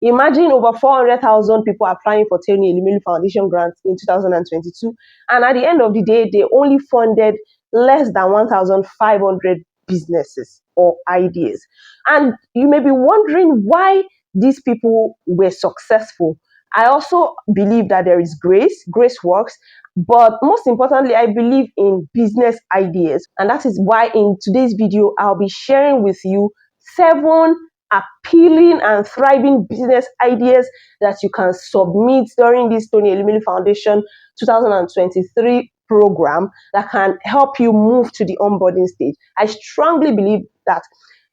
Imagine over 400,000 people applying for Tony Elumelu Foundation grants in 2022, and at the end of the day, they only funded less than 1,500 businesses or ideas. And you may be wondering why these people were successful. I also believe that there is grace. Grace works. But most importantly, I believe in business ideas. And that is why in today's video, I'll be sharing with you 7 appealing and thriving business ideas that you can submit during this Tony Elumelu Foundation 2023 program that can help you move to the onboarding stage. I strongly believe that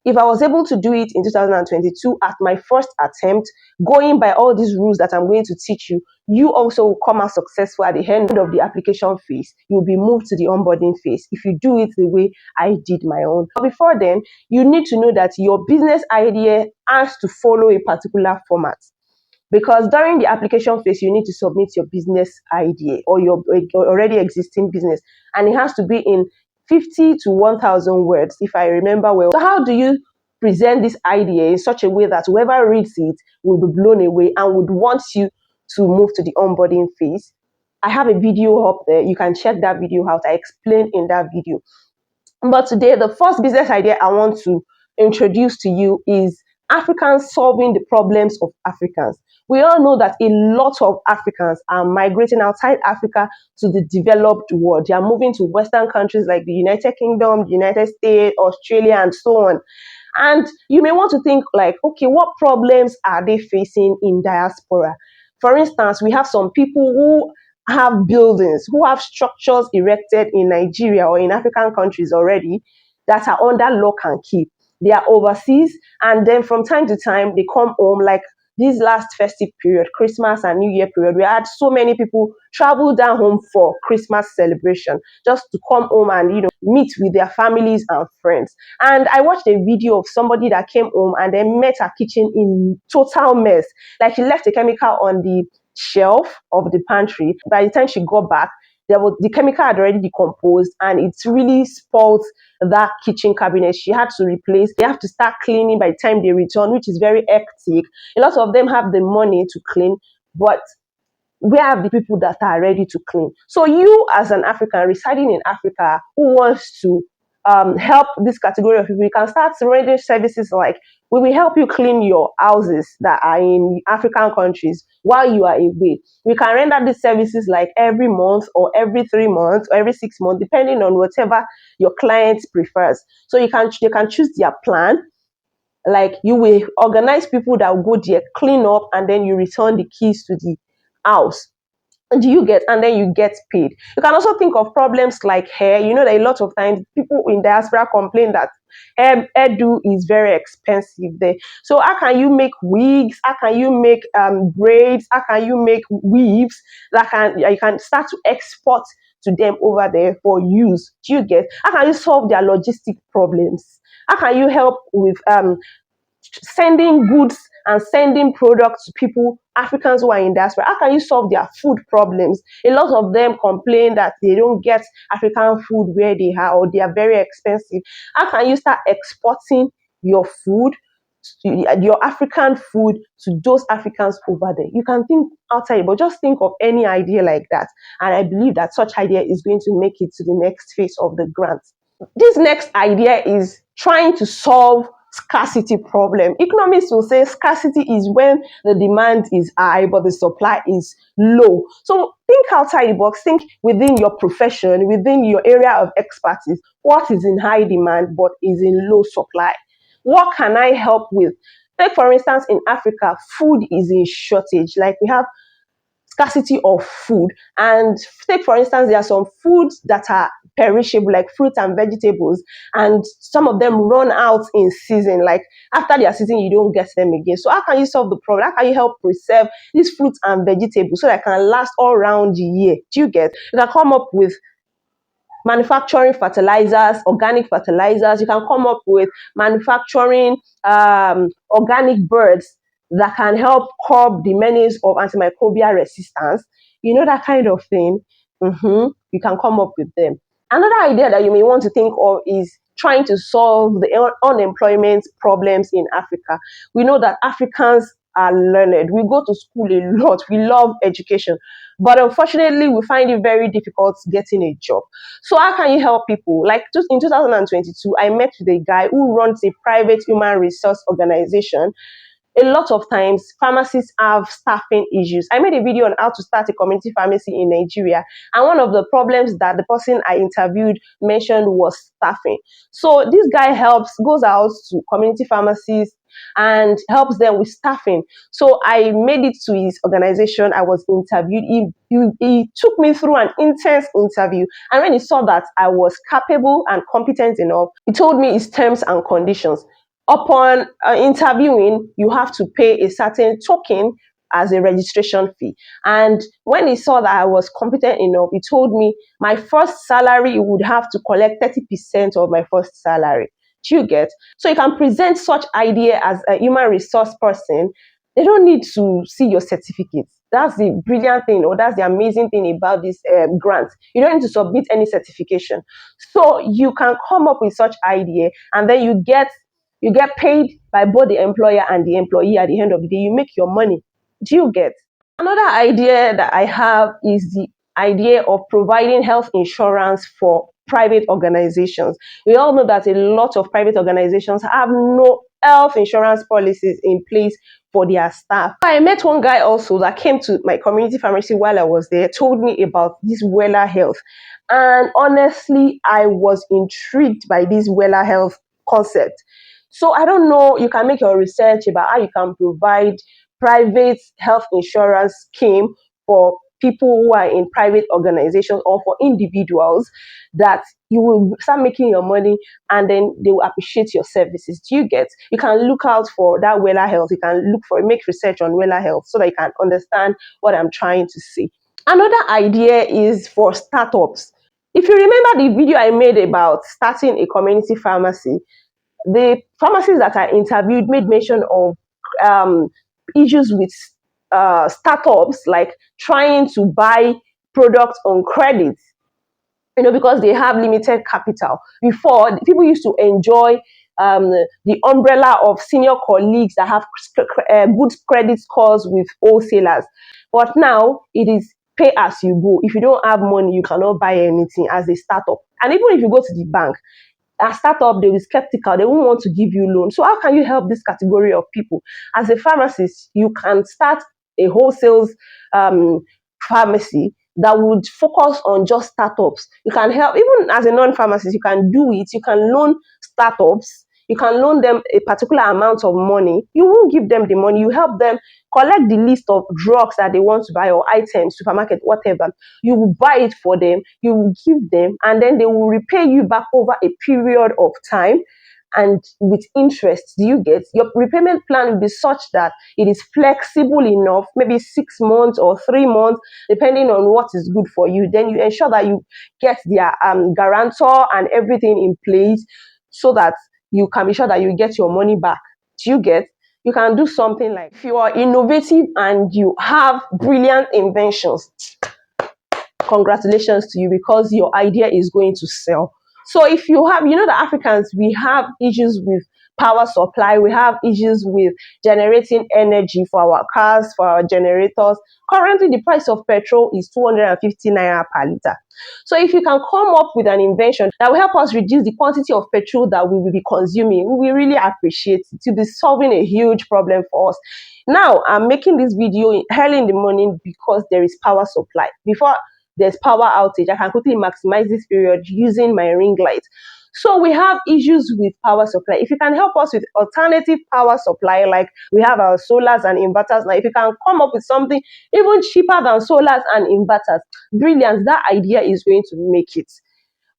if I was able to do it in 2022 at my first attempt, going by all these rules that I'm going to teach you, you also will come out successful at the end of the application phase. You'll be moved to the onboarding phase if you do it the way I did my own. But before then, you need to know that your business idea has to follow a particular format. Because during the application phase, you need to submit your business idea or your already existing business, and it has to be in 50 to 1,000 words, if I remember well. So how do you present this idea in such a way that whoever reads it will be blown away and would want you to move to the onboarding phase? I have a video up there. You can check that video out. I explain in that video. But today, the first business idea I want to introduce to you is Africans solving the problems of Africans. We all know that a lot of Africans are migrating outside Africa to the developed world. They are moving to Western countries like the United Kingdom, the United States, Australia, and so on. And you may want to think like, okay, what problems are they facing in diaspora? For instance, we have some people who have buildings, who have structures erected in Nigeria or in African countries already that are under lock and key. They are overseas, and then from time to time they come home. Like this last festive period, Christmas and New Year period, we had so many people travel down home for Christmas celebration just to come home and meet with their families and friends. And I watched a video of somebody that came home and then met her kitchen in total mess. Like she left a chemical on the shelf of the pantry. By the time she got back, the chemical had already decomposed, and it's really spoiled that kitchen cabinet. She had to replace. They have to start cleaning by the time they return, which is very hectic. A lot of them have the money to clean, but where are the people that are ready to clean? So you, as an African residing in Africa who wants to help this category of people, you can start rendering services like, we will help you clean your houses that are in African countries while you are away. We can render these services like every month or every 3 months or every 6 months, depending on whatever your client prefers. So they can choose their plan. Like you will organize people that will go there, clean up, and then you return the keys to the house. And then you get paid. You can also think of problems like hair. You know that a lot of times people in diaspora complain that hairdo is very expensive there. So how can you make wigs? How can you make braids? How can you make weaves that you can start to export to them over there for use? Do you get? How can you solve their logistic problems? How can you help with sending goods and sending products to people, Africans who are in diaspora? How can you solve their food problems? A lot of them complain that they don't get African food where they are, or they are very expensive. How can you start exporting your food, your African food, to those Africans over there? You can think outside, but just think of any idea like that. And I believe that such idea is going to make it to the next phase of the grant. This next idea is trying to solve scarcity problem. Economists will say scarcity is when the demand is high but the supply is low. So think outside the box. Think within your profession, within your area of expertise. What is in high demand but is in low supply? What can I help with? Take for instance, in Africa, food is in shortage. Like we have scarcity of food. And take for instance, there are some foods that are perishable, like fruits and vegetables, and some of them run out in season. Like after their season, you don't get them again. So how can you solve the problem? How can you help preserve these fruits and vegetables so that can last all around the year? Do you get? You can come up with manufacturing fertilizers, organic fertilizers. You can come up with manufacturing organic birds that can help curb the menace of antimicrobial resistance. You know, that kind of thing. You can come up with them. Another idea that you may want to think of is trying to solve the unemployment problems in Africa. We know that Africans are learned. We go to school a lot. We love education. But unfortunately, we find it very difficult getting a job. So how can you help people? Like just in 2022, I met with a guy who runs a private human resource organization. A lot of times pharmacists have staffing issues. I made a video on how to start a community pharmacy in Nigeria, and one of the problems that the person I interviewed mentioned was staffing. So this guy goes out to community pharmacies and helps them with staffing. So I made it to his organization. I was interviewed. He took me through an intense interview, and when he saw that I was capable and competent enough, he told me his terms and conditions. Upon interviewing, you have to pay a certain token as a registration fee. And when he saw that I was competent enough, he told me my first salary, he would have to collect 30% of my first salary. Do you get? So you can present such idea as a human resource person. They don't need to see your certificates. That's the brilliant thing, or that's the amazing thing about this grant. You don't need to submit any certification. So you can come up with such idea, and then you get paid by both the employer and the employee. At the end of the day, you make your money. Do you get? Another idea that I have is the idea of providing health insurance for private organizations. We all know that a lot of private organizations have no health insurance policies in place for their staff. I met one guy also that came to my community pharmacy while I was there, told me about this Wella Health. And honestly, I was intrigued by this Wella Health concept. So I don't know, you can make your research about how you can provide private health insurance scheme for people who are in private organizations or for individuals, that you will start making your money and then they will appreciate your services. Do you get? You can look out for that Wella Health. You can make research on Wella Health so that you can understand what I'm trying to say. Another idea is for startups. If you remember the video I made about starting a community pharmacy, the pharmacists that I interviewed made mention of issues with startups, like trying to buy products on credit, because they have limited capital. Before, people used to enjoy the umbrella of senior colleagues that have good credit scores with wholesalers. But now it is pay as you go. If you don't have money, you cannot buy anything as a startup. And even if you go to the bank, a startup, they will be skeptical. They won't want to give you loan. So how can you help this category of people? As a pharmacist, you can start a wholesale pharmacy that would focus on just startups. You can help, even as a non-pharmacist, you can do it. You can loan startups. You can loan them a particular amount of money. You won't give them the money. You help them collect the list of drugs that they want to buy, or items, supermarket, whatever. You will buy it for them. You will give them, and then they will repay you back over a period of time and with interest. Do you get? Your repayment plan will be such that it is flexible enough, maybe 6 months or 3 months, depending on what is good for you. Then you ensure that you get their guarantor and everything in place so that you can be sure that you get your money back. Do you get? You can do something like, if you are innovative and you have brilliant inventions, congratulations to you, because your idea is going to sell. So if you have, the Africans, we have issues with power supply, we have issues with generating energy for our cars, for our generators. Currently, the price of petrol is 250 naira per liter. So if you can come up with an invention that will help us reduce the quantity of petrol that we will be consuming, we will really appreciate it. To be solving a huge problem for us. Now, I'm making this video early in the morning because there is power supply. Before there's power outage, I can quickly maximize this period using my ring light. So we have issues with power supply. If you can help us with alternative power supply, like we have our solars and inverters now, if you can come up with something even cheaper than solars and inverters, brilliant, that idea is going to make it.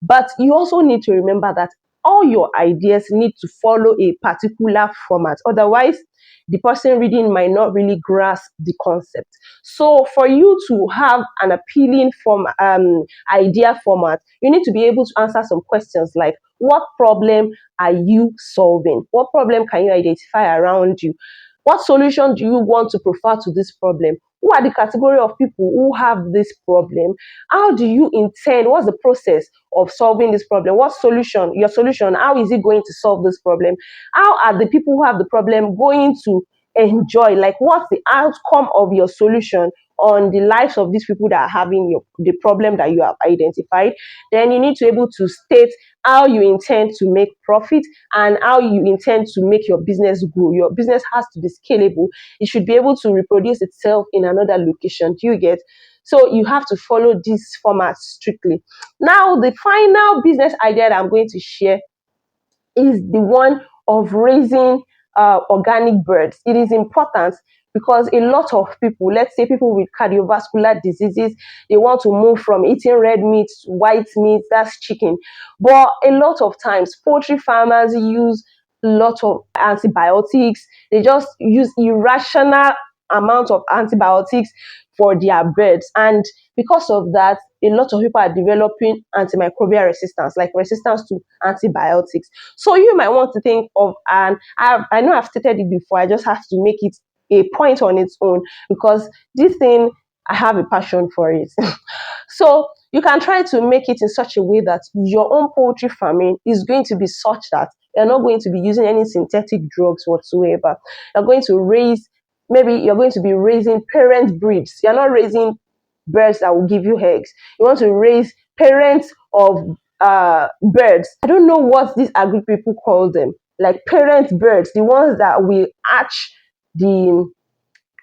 But you also need to remember that all your ideas need to follow a particular format. Otherwise, the person reading might not really grasp the concept. So for you to have an appealing idea format, you need to be able to answer some questions like, what problem are you solving? What problem can you identify around you? What solution do you want to prefer to this problem? Who are the category of people who have this problem? How do you intend? What's the process of solving this problem? What solution, your solution, how is it going to solve this problem? How are the people who have the problem going to enjoy, like what's the outcome of your solution on the lives of these people that are having the problem that you have identified. Then you need to be able to state how you intend to make profit and how you intend to make your business grow. Your business has to be scalable. It should be able to reproduce itself in another location. Do you get? So you have to follow this format strictly. Now, the final business idea that I'm going to share is the one of raising organic birds. It is important because a lot of people, let's say people with cardiovascular diseases, they want to move from eating red meat to white meat, that's chicken. But a lot of times, poultry farmers use a lot of antibiotics. They just use irrational amount of antibiotics for their birds, and because of that, a lot of people are developing antimicrobial resistance, like resistance to antibiotics. So you might want to think of, and I know I've stated it before, I just have to make it a point on its own because this thing, I have a passion for it. So you can try to make it in such a way that your own poultry farming is going to be such that you're not going to be using any synthetic drugs whatsoever. You're going to raise, maybe you're going to be raising parent breeds. You're not raising birds that will give you eggs. You want to raise parents of birds. I don't know what these agri people call them, like parent birds, the ones that will hatch the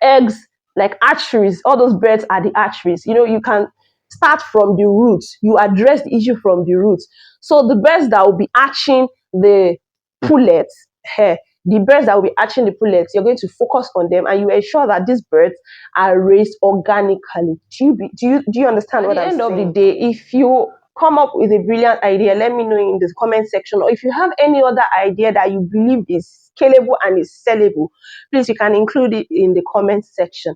eggs, like hatcheries. All those birds are the hatcheries. You know, you can start from the roots. You address the issue from the roots. So the birds that will be hatching the pullets, the birds that will be hatching the pullets, you're going to focus on them, and you ensure that these birds are raised organically. Do you understand what I'm saying? At the end of the day, if you come up with a brilliant idea, let me know in the comment section. Or if you have any other idea that you believe is scalable and is sellable, please, you can include it in the comment section.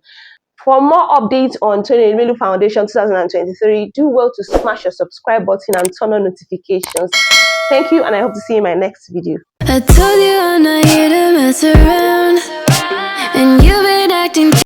For more updates on Tony Elumelu Foundation 2023, do well to smash your subscribe button and turn on notifications. Thank you, and I hope to see you in my next video. I told you